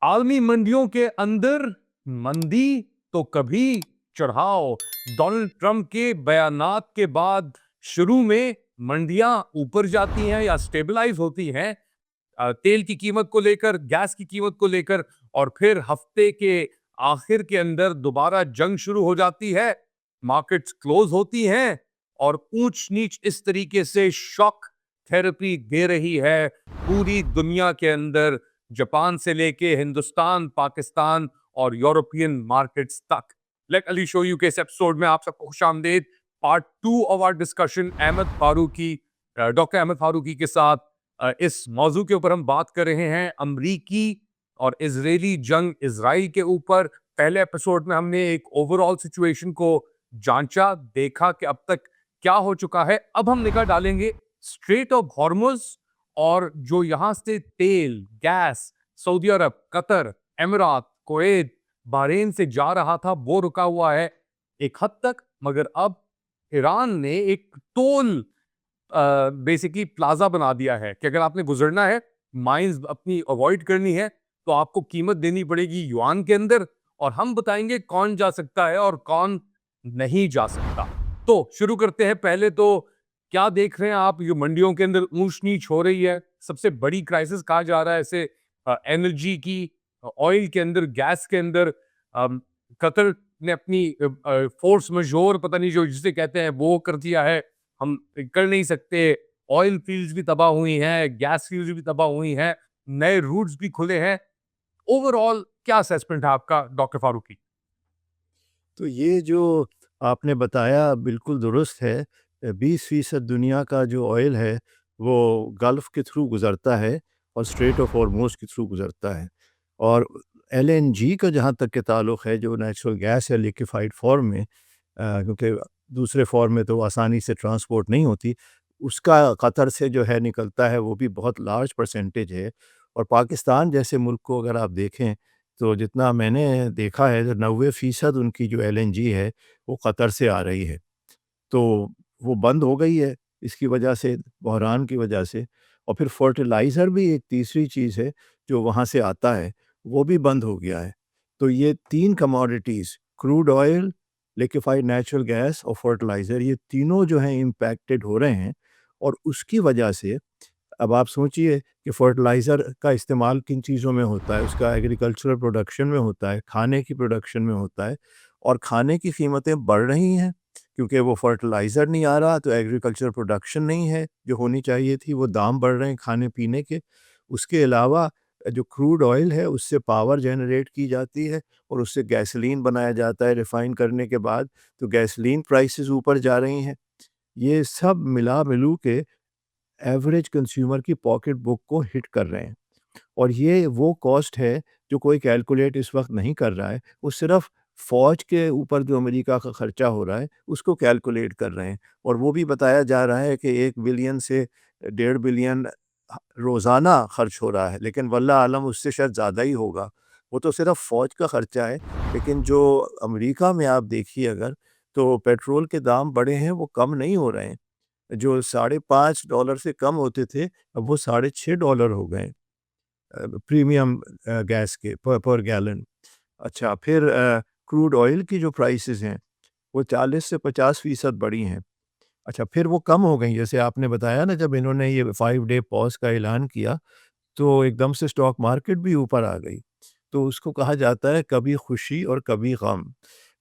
आलमी मंडियों के अंदर मंदी तो कभी चढ़ाओ। डोनाल्ड ट्रंप के बयानात के बाद शुरू में मंडियां ऊपर जाती हैं या स्टेबलाइज होती हैं तेल की कीमत को लेकर, गैस की कीमत को लेकर, और फिर हफ्ते के आखिर के अंदर दोबारा जंग शुरू हो जाती है। मार्केट्स क्लोज होती हैं और ऊंच नीच इस तरीके से शॉक थेरेपी दे रही है पूरी दुनिया के अंदर, जापान से लेके हिंदुस्तान, पाकिस्तान और यूरोपियन मार्केट्स तक। लेट अली शो यू के इस एपिसोड में आप सबको खुशामदीद। Part 2 of our discussion Ahmad Farooqui, doctor Ahmad Farooqui के साथ इस मौजू के ऊपर हम बात कर रहे हैं अमरीकी और इजरायली जंग इजराइल के ऊपर। पहले एपिसोड में हमने एक ओवरऑल सिचुएशन को जांचा, देखा कि अब तक क्या हो चुका है। अब हम निगाह डालेंगे स्ट्रेट ऑफ हॉर्मुज और जो यहां से तेल, गैस सऊदी अरब, कतर, एमिरात, कुवैत, बहरीन से जा रहा था, वो रुका हुआ है एक हद तक। मगर अब ईरान ने एक टोल बेसिकली प्लाजा बना दिया है कि अगर आपने गुजरना है, माइंस अपनी अवॉइड करनी है, तो आपको कीमत देनी पड़ेगी युआन के अंदर, और हम बताएंगे कौन जा सकता है और कौन नहीं जा सकता। तो शुरू करते हैं। पहले तो क्या देख रहे हैं आप, ये मंडियों के अंदर ऊंच नीच हो रही है। सबसे बड़ी क्राइसिस कहा जा रहा है इसे एनर्जी की, ऑयल के अंदर, गैस के अंदर। कतर ने अपनी फोर्स मजोर, पता नहीं जो जिसे कहते हैं, वो कर दिया है। हम कर नहीं सकते। ऑयल फील्ड्स भी तबाह हुई हैं, गैस फील्ड्स भी तबाह हुई हैं, नए रूट्स भी खुले हैं। ओवरऑल क्या असेसमेंट है आपका डॉक्टर फारूकी? तो ये जो आपने बताया बिल्कुल दुरुस्त है। 20% दुनिया का जो ऑयल है वो गल्फ़ के थ्रू गुज़रता है और स्ट्रेट ऑफ हॉर्मुज़ के थ्रू गुज़रता है। और एलएनजी का जहाँ तक के ताल्लुक़ है, जो नेचुरल गैस है लिक्विफ़ाइड फ़ॉर्म में, क्योंकि दूसरे फ़ॉर्म में तो आसानी से ट्रांसपोर्ट नहीं होती, उसका कतर से जो है निकलता है, वो भी बहुत लार्ज परसेंटेज है। और पाकिस्तान जैसे मुल्क को अगर आप देखें, तो जितना मैंने देखा है, तो 90% उनकी जो एलएनजी है वो कतर से आ रही है। तो वो बंद हो गई है इसकी वजह से, बहरान की वजह से। और फिर फर्टिलाइज़र भी एक तीसरी चीज़ है जो वहाँ से आता है, वो भी बंद हो गया है। तो ये 3 commodities, crude oil, liquefied natural gas और फर्टिलाइज़र, ये तीनों जो हैं इम्पैक्टेड हो रहे हैं। और उसकी वजह से अब आप सोचिए कि फर्टिलाइज़र का इस्तेमाल किन चीज़ों में होता है, उसका एग्रीकल्चरल प्रोडक्शन में होता है, खाने की प्रोडक्शन में होता है। और खाने की कीमतें बढ़ रही हैं क्योंकि वो फर्टिलाइज़र नहीं आ रहा, तो एग्रीकल्चर प्रोडक्शन नहीं है जो होनी चाहिए थी, वो दाम बढ़ रहे हैं खाने-पीने के। उसके अलावा जो क्रूड ऑयल है, उससे पावर जनरेट की जाती है और उससे गैसोलीन बनाया जाता है रिफ़ाइन करने के बाद, तो गैसोलीन प्राइसेस ऊपर जा रही हैं। ये सब मिला-मिलू के एवरेज कंज्यूमर की पॉकेट बुक को हिट कर रहे हैं। और ये वो कॉस्ट है जो कोई कैलकुलेट इस वक्त नहीं कर रहा है, वो सिर्फ फ़ौज के ऊपर जो अमेरिका का खर्चा हो रहा है उसको कैलकुलेट कर रहे हैं। और वो भी बताया जा रहा है कि 1 बिलियन से 1.5 बिलियन रोज़ाना खर्च हो रहा है, लेकिन वल्लाह आलम उससे शायद ज़्यादा ही होगा। वो तो सिर्फ फ़ौज का खर्चा है। लेकिन जो अमेरिका में आप देखिए अगर, तो पेट्रोल के दाम बढ़े हैं, वो कम नहीं हो रहे हैं। जो $5.5 से कम होते थे, अब वो $6.5 हो गए प्रीमियम गैस के पर गैलन। अच्छा, फिर क्रूड ऑयल की जो प्राइसेस हैं वो 40 से 50% बढ़ी हैं। अच्छा, फिर वो कम हो गई, जैसे आपने बताया ना, जब इन्होंने ये 5 डे पॉज़ का ऐलान किया तो एकदम से स्टॉक मार्केट भी ऊपर आ गई। तो उसको कहा जाता है कभी खुशी और कभी गम।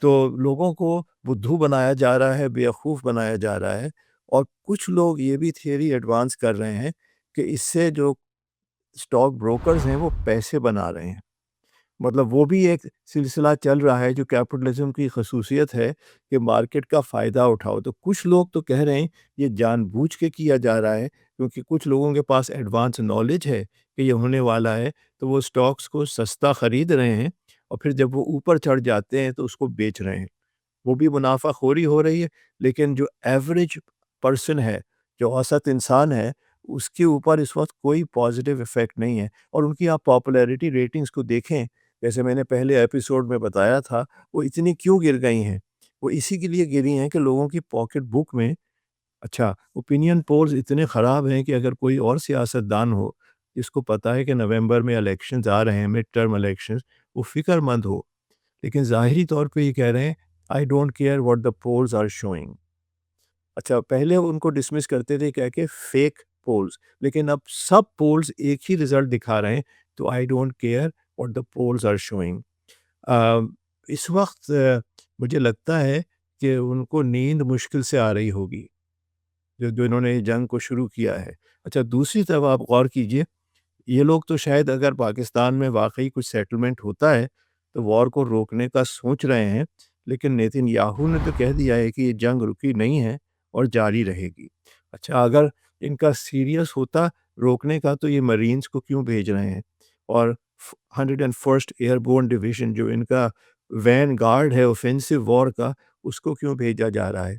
तो लोगों को बुद्धू बनाया जा रहा है, बेवकूफ़ बनाया जा रहा है। और कुछ लोग ये भी थियरी एडवांस कर रहे हैं कि इससे जो स्टॉक ब्रोकर्स हैं वो पैसे बना रहे हैं। मतलब वो भी एक सिलसिला चल रहा है, जो कैपिटलिज्म की खसूसियत है कि मार्केट का फ़ायदा उठाओ। तो कुछ लोग तो कह रहे हैं ये जानबूझ के किया जा रहा है, क्योंकि कुछ लोगों के पास एडवांस नॉलेज है कि ये होने वाला है, तो वो स्टॉक्स को सस्ता ख़रीद रहे हैं और फिर जब वो ऊपर चढ़ जाते हैं तो उसको बेच रहे हैं। वो भी मुनाफ़ाखोरी हो रही है। लेकिन जो एवरेज पर्सन है, जो औसत इंसान है, उसके ऊपर इस वक़्त कोई पॉज़िटिव इफ़ेक्ट नहीं है। और उनकी आप पॉपुलैरिटी रेटिंग्स को देखें, जैसे मैंने पहले एपिसोड में बताया था, वो इतनी क्यों गिर गई हैं? वो इसी के लिए गिरी हैं कि लोगों की पॉकेट बुक में, अच्छा, ओपिनियन पोल्स इतने ख़राब हैं कि अगर कोई और सियासतदान हो, जिसको पता है कि नवंबर में इलेक्शंस आ रहे हैं, मिड टर्म इलेक्शंस, वो फ़िक्रमंद हो। लेकिन ज़ाहिरी तौर पे ये कह रहे हैं, I don't care what the polls are showing. अच्छा, पहले उनको डिसमिस करते थे कह के फेक पोल्स, लेकिन अब सब पोल्स एक ही रिज़ल्ट दिखा रहे हैं, तो I don't care what the polls are showing. Uh, इस वक़्त मुझे लगता है कि उनको नींद मुश्किल से आ रही होगी, जो जो इन्होंने जंग को शुरू किया है। अच्छा, दूसरी तरफ आप गौर कीजिए, ये लोग तो शायद अगर पाकिस्तान में वाक़ई कुछ सेटलमेंट होता है, तो वॉर को रोकने का सोच रहे हैं, लेकिन नेतन्याहू ने तो कह दिया है कि ये जंग रुकी नहीं है और जारी रहेगी। अच्छा, अगर इनका सीरियस होता रोकने का, तो ये मरीन्स को क्यों भेज रहे हैं? और 101st एयरबोर्न डिवीज़न जो इनका वैनगार्ड है ऑफेंसिव वॉर का, उसको क्यों भेजा जा रहा है?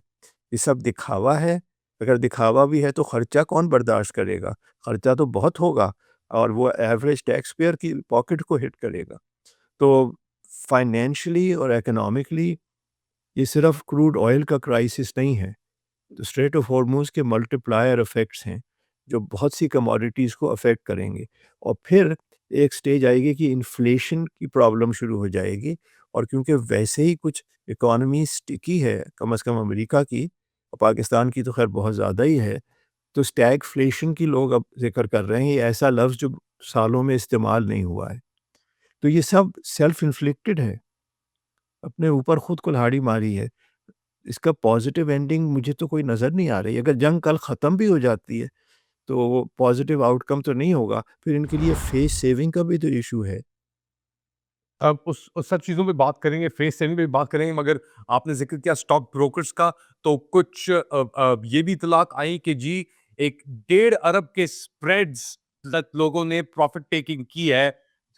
ये सब दिखावा है। अगर दिखावा भी है तो खर्चा कौन बर्दाश्त करेगा? खर्चा तो बहुत होगा और वो एवरेज टैक्स पेयर की पॉकेट को हिट करेगा। तो फाइनेंशियली और इकोनॉमिकली ये सिर्फ क्रूड ऑयल का क्राइसिस नहीं है। तो स्ट्रेट ऑफ हॉर्मूज़ के मल्टीप्लायर इफ़ेक्ट्स हैं, जो बहुत सी कमोडिटीज़ को अफ़ेक्ट करेंगे और फिर एक स्टेज आएगी कि इन्फ्लेशन की प्रॉब्लम शुरू हो जाएगी और क्योंकि वैसे ही कुछ इकॉनमी स्टिकी है, कम से कम अमेरिका की और पाकिस्तान की तो ख़ैर बहुत ज़्यादा ही है, तो स्टैगफ्लेशन की लोग अब ज़िक्र कर रहे हैं, ये ऐसा लफ्ज़ जो सालों में इस्तेमाल नहीं हुआ है। तो ये सब सेल्फ इन्फ्लिक्टेड है, अपने ऊपर खुद कुल्हाड़ी मारी है। इसका पॉज़िटिव एंडिंग मुझे तो कोई नज़र नहीं आ रही। अगर जंग कल ख़त्म भी हो जाती है, तो वो पॉज़िटिव आउटकम तो नहीं होगा। फिर इनके लिए फेस सेविंग का भी तो इश्यू है। अब उस सब चीज़ों पे बात करेंगे, फेस सेविंग पे भी बात करेंगे, मगर आपने ज़िक्र किया स्टॉक ब्रोकर्स का, तो कुछ ये भी इत्तलात आई कि जी एक 1.5 अरब के स्प्रेड्स तक लोगों ने प्रॉफ़िट टेकिंग की है।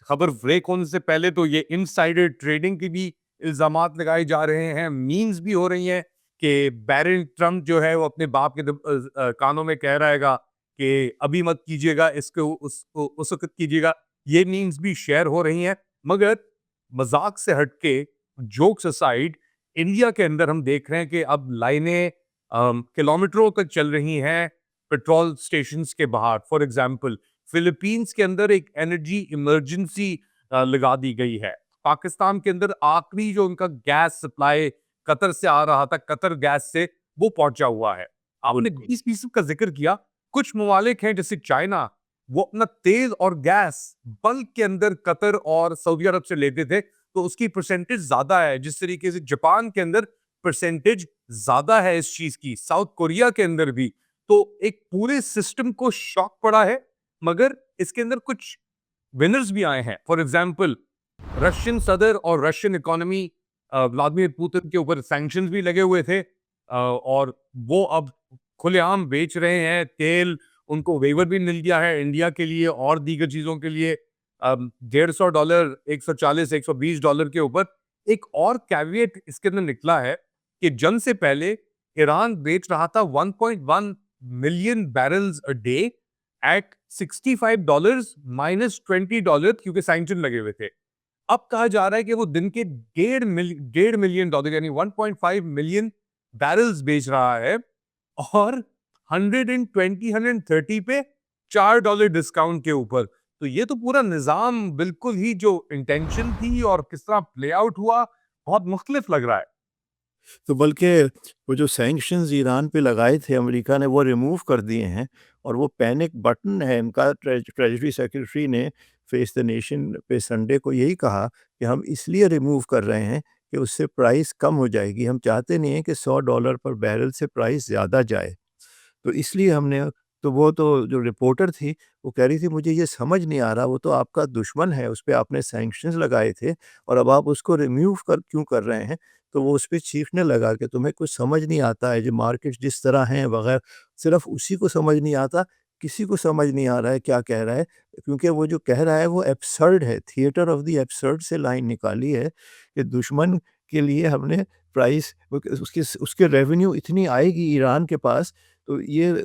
खबर ब्रेक होने से पहले तो ये इनसाइडर ट्रेडिंग के भी इल्ज़ामात लगाए जा रहे हैं, मीम्स भी हो रही हैं कि बैरन ट्रम्प जो है वो अपने बाप के कानों में कह रहेगा कि अभी मत कीजिएगा, इसको उस वक़्त कीजिएगा। ये मीम्स भी शेयर हो रही हैं, मगर मजाक से हटके, जोक्स असाइड, इंडिया के अंदर हम देख रहे हैं कि अब लाइनें किलोमीटरों तक चल रही हैं पेट्रोल स्टेशंस के बाहर। फॉर एग्जांपल, फिलीपींस के अंदर एक एनर्जी इमरजेंसी लगा दी गई है। पाकिस्तान के अंदर आखिरी जो उनका गैस सप्लाई कतर से आ रहा था, कतर गैस से, वो पहुंचा हुआ है। आपने बिल्कुल। इस चीज का जिक्र किया। कुछ ममालिक हैं जैसे चाइना, वो अपना तेल और गैस बल्क के अंदर कतर और सऊदी अरब से लेते थे, तो उसकी परसेंटेज ज्यादा है। जिस तरीके से जापान के अंदर परसेंटेज ज्यादा है इस चीज की, साउथ कोरिया के अंदर भी। तो एक पूरे सिस्टम को शॉक पड़ा है, मगर इसके अंदर कुछ विनर्स भी आए हैं। फॉर एग्जाम्पल, रशियन सदर और रशियन इकोनॉमी, व्लादिमीर पुतिन के ऊपर सैंक्शंस भी लगे हुए थे, और वो अब खुलेआम बेच रहे हैं तेल। उनको वेवर भी मिल गया है इंडिया के लिए और दीगर चीजों के लिए, $150, $140, $120 के ऊपर। एक और कैविएट इसके अंदर निकला है कि जंग से पहले ईरान बेच रहा था 1.1 million barrels a day at $65 -$20, क्योंकि सैंक्शन लगे हुए थे। अब कहा जा रहा है कि वो दिन के 1.5 मिलियन यानी 1.5 मिलियन बैरल्स बेच रहा है, और 120 130 पे $4 डिस्काउंट के ऊपर। तो ये तो पूरा निजाम, बिल्कुल ही जो इंटेंशन थी और किस तरह प्ले आउट हुआ, बहुत मुख्तलिफ लग रहा है। तो बल्कि वो जो सैंक्शंस ईरान पे लगाए थे अमेरिका ने, वो रिमूव कर दिए हैं और वो पैनिक बटन है इनका। ट्रेजरी सेक्रेटरी ने फेस द नेशन पे संडे को यही कहा कि हम इसलिए रिमूव कर रहे हैं कि उससे प्राइस कम हो जाएगी। हम चाहते नहीं हैं कि $100 पर बैरल से प्राइस ज़्यादा जाए। तो इसलिए हमने, तो वो तो जो रिपोर्टर थी, वो कह रही थी मुझे ये समझ नहीं आ रहा, वो तो आपका दुश्मन है, उस पे आपने सैंक्शंस लगाए थे और अब आप उसको रिमूव कर क्यों कर रहे हैं? तो वो उस पे चीखने लगा कि तुम्हें कुछ समझ नहीं आता है, जो मार्केट्स जिस तरह हैं वगैरह। सिर्फ उसी को समझ नहीं आता, किसी को समझ नहीं आ रहा है क्या कह रहा है, क्योंकि वो जो कह रहा है वो एब्सर्ड है। थिएटर ऑफ द एब्सर्ड से लाइन निकाली है कि दुश्मन के लिए हमने प्राइस, उसके उसके रेवेन्यू इतनी आएगी ईरान के पास, तो ये,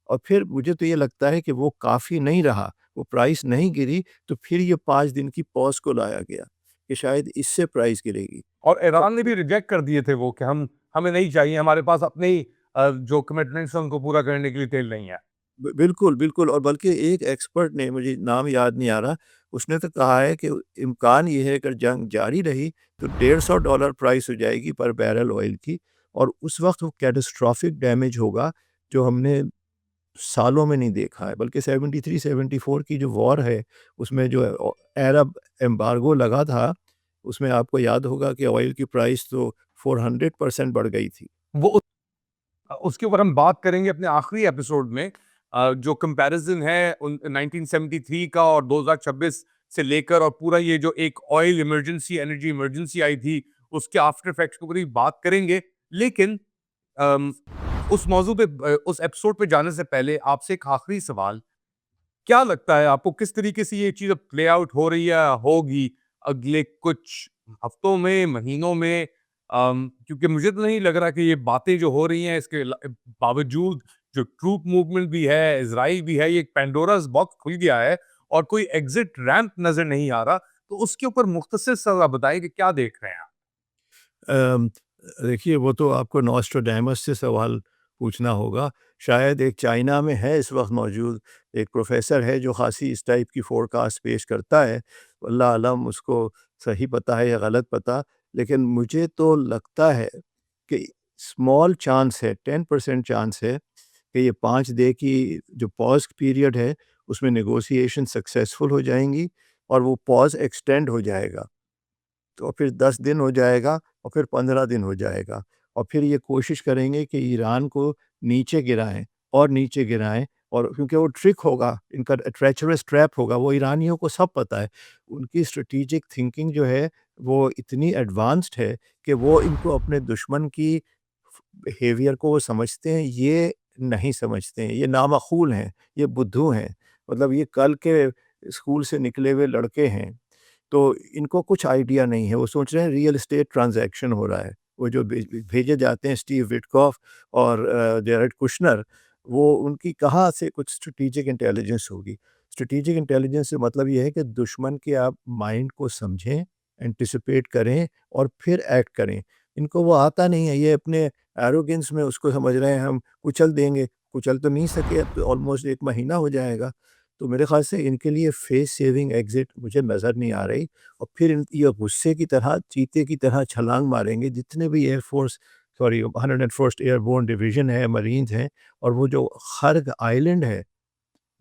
और फिर मुझे तो ये लगता है कि वो काफ़ी नहीं रहा, वो प्राइस नहीं गिरी, तो फिर ये 5 दिन की पॉज़ को लाया गया कि शायद इससे प्राइस गिरेगी। और तो ईरान ने भी रिजेक्ट कर दिए थे वो कि हमें नहीं चाहिए, हमारे पास अपने ही जो कमिटमेंट्स हैं उनको पूरा करने के लिए तेल नहीं है। बिल्कुल, बिल्कुल। और बल्कि एक एक्सपर्ट ने, मुझे नाम याद नहीं आ रहा, उसने तो कहा है कि इम्कान ये है अगर जंग जारी रही तो $150 प्राइस हो जाएगी पर बैरल ऑयल की, और उस वक़्त वो कैटास्ट्रॉफ़िक डैमेज होगा जो हमने सालों में नहीं देखा है। बल्कि 73-74 की जो वॉर है, उसमें जो अरब एम्बार्गो लगा था, उसमें आपको याद होगा कि ऑयल की प्राइस तो 400% बढ़ गई थी। वो उसके ऊपर हम बात करेंगे अपने आखिरी एपिसोड में। जो कंपैरिजन है उन 1973 का और 2026 से लेकर, और पूरा ये जो एक ऑयल इमरजेंसी, एनर्जी इमरजेंसी आई थी, उसके आफ्टर इफेक्ट्स के ऊपर भी बात करेंगे। लेकिन अम, उस मौजू पे उस एपिसोड पे जाने से पहले आपसे एक आखिरी सवाल। क्या लगता है आपको किस तरीके से ये चीज़ अब प्ले आउट हो रही है, होगी अगले कुछ हफ्तों में, महीनों में? क्योंकि मुझे तो नहीं लग रहा कि ये बातें जो हो रही हैं इसके बावजूद जो ट्रूप मूवमेंट भी है, इज़राइल भी है, ये एक पैंडोरास बॉक्स खुल गया है और कोई एग्ज़िट रैंप नज़र नहीं आ रहा। तो उसके ऊपर मुख्तसर सा बताइए कि क्या देख रहे हैं आप? अम, देखिए, वो तो आपको नॉस्ट्राडामस से सवाल पूछना होगा। शायद एक चाइना में है इस वक़्त मौजूद, एक प्रोफ़ेसर है जो ख़ासी इस टाइप की फ़ोरकास्ट पेश करता है। अल्लाह आलम उसको सही पता है या गलत पता। लेकिन मुझे तो लगता है कि स्मॉल चांस है, 10% चांस है कि ये 5 डे की जो पॉज़ पीरियड है, उसमें नेगोशिएशन सक्सेसफुल हो जाएँगी और वो पॉज़ एक्सटेंड हो जाएगा। तो फिर 10 दिन हो जाएगा और फिर 15 दिन हो जाएगा, और फिर ये कोशिश करेंगे कि ईरान को नीचे गिराएँ और नीचे गिराएँ, और क्योंकि वो ट्रिक होगा, इनका ट्रेचरस ट्रैप होगा, वो ईरानियों को सब पता है। उनकी स्ट्रैटेजिक थिंकिंग जो है, वो इतनी एडवांस्ड है कि वो इनको अपने दुश्मन की बिहेवियर को वो समझते हैं, ये नहीं समझते हैं। ये नामाखूल हैं, ये बुद्धू हैं, मतलब ये कल के स्कूल से निकले हुए लड़के हैं। तो इनको कुछ आइडिया नहीं है, वो सोच रहे हैं रियल एस्टेट ट्रांज़ैक्शन हो रहा है। वो जो भेजे जाते हैं स्टीव विटकॉफ और जेरेड कुशनर, वो उनकी कहाँ से कुछ स्ट्रैटेजिक इंटेलिजेंस होगी। स्ट्रैटेजिक इंटेलिजेंस से मतलब ये है कि दुश्मन के आप माइंड को समझें, एंटिसिपेट करें और फिर एक्ट करें। इनको वो आता नहीं है, ये अपने एरोगेंस में उसको समझ रहे हैं हम कुचल देंगे, कुचल तो नहीं सके, अब तो ऑलमोस्ट 1 महीना हो जाएगा। तो मेरे ख़्याल से इनके लिए फेस सेविंग एग्ज़िट मुझे नज़र नहीं आ रही, और फिर ये गुस्से की तरह, चीते की तरह छलांग मारेंगे जितने भी एयरफ़ोर्स, सॉरी, 101st एयरबोर्न डिवीज़न है, मरीन्स हैं, और वो जो खर्ग आइलैंड है,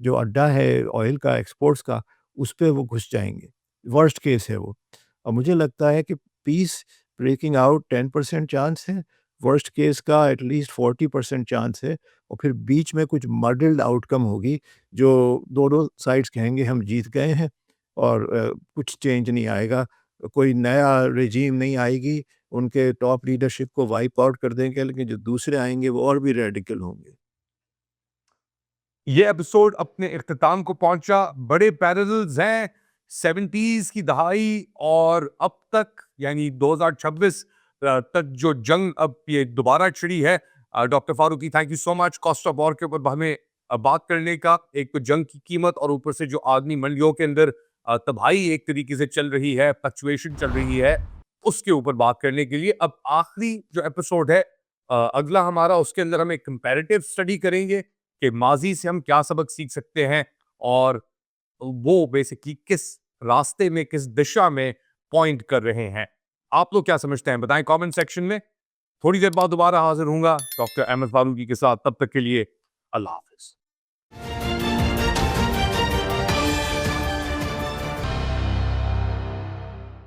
जो अड्डा है ऑयल का, एक्सपोर्ट्स का, उस पे वो घुस जाएँगे। वर्स्ट केस है वो। और मुझे लगता है कि पीस ब्रेकिंग आउट 10% चांस है, वर्स्ट केस का एटलीस्ट 40% चांस है, और फिर बीच में कुछ मडल्ड आउटकम होगी, जो दोनों साइड्स कहेंगे हम जीत गए हैं, और कुछ चेंज नहीं आएगा, कोई नया रेजीम नहीं आएगी, उनके टॉप लीडरशिप को वाइप आउट कर देंगे, लेकिन जो दूसरे आएँगे वो और भी रेडिकल होंगे। ये एपिसोड अपने इख्तिताम को पहुंचा। बड़े पैरेलल्स हैं 70s की दहाई और अब तक, यानी 2026 तक जो जंग अब ये दोबारा छिड़ी है। Doctor Farooqui, thank you so much cost of war के ऊपर हमें बात करने का। एक तो जंग की कीमत और ऊपर से जो आदमी मंडियों के अंदर तबाही एक तरीके से चल रही है, फ्लक्चुएशन चल रही है, उसके ऊपर बात करने के लिए अब आखिरी जो एपिसोड है अगला हमारा, उसके अंदर हम एक कंपैरेटिव स्टडी करेंगे कि माजी से हम क्या सबक सीख सकते हैं और वो बेसिकली किस रास्ते में, किस दिशा में पॉइंट कर रहे हैं। आप लोग क्या समझते हैं बताएं कमेंट सेक्शन में। थोड़ी देर बाद दोबारा हाजिर होऊंगा डॉक्टर अहमद फारूकी के साथ। तब तक के लिए अल्लाह हाफिज।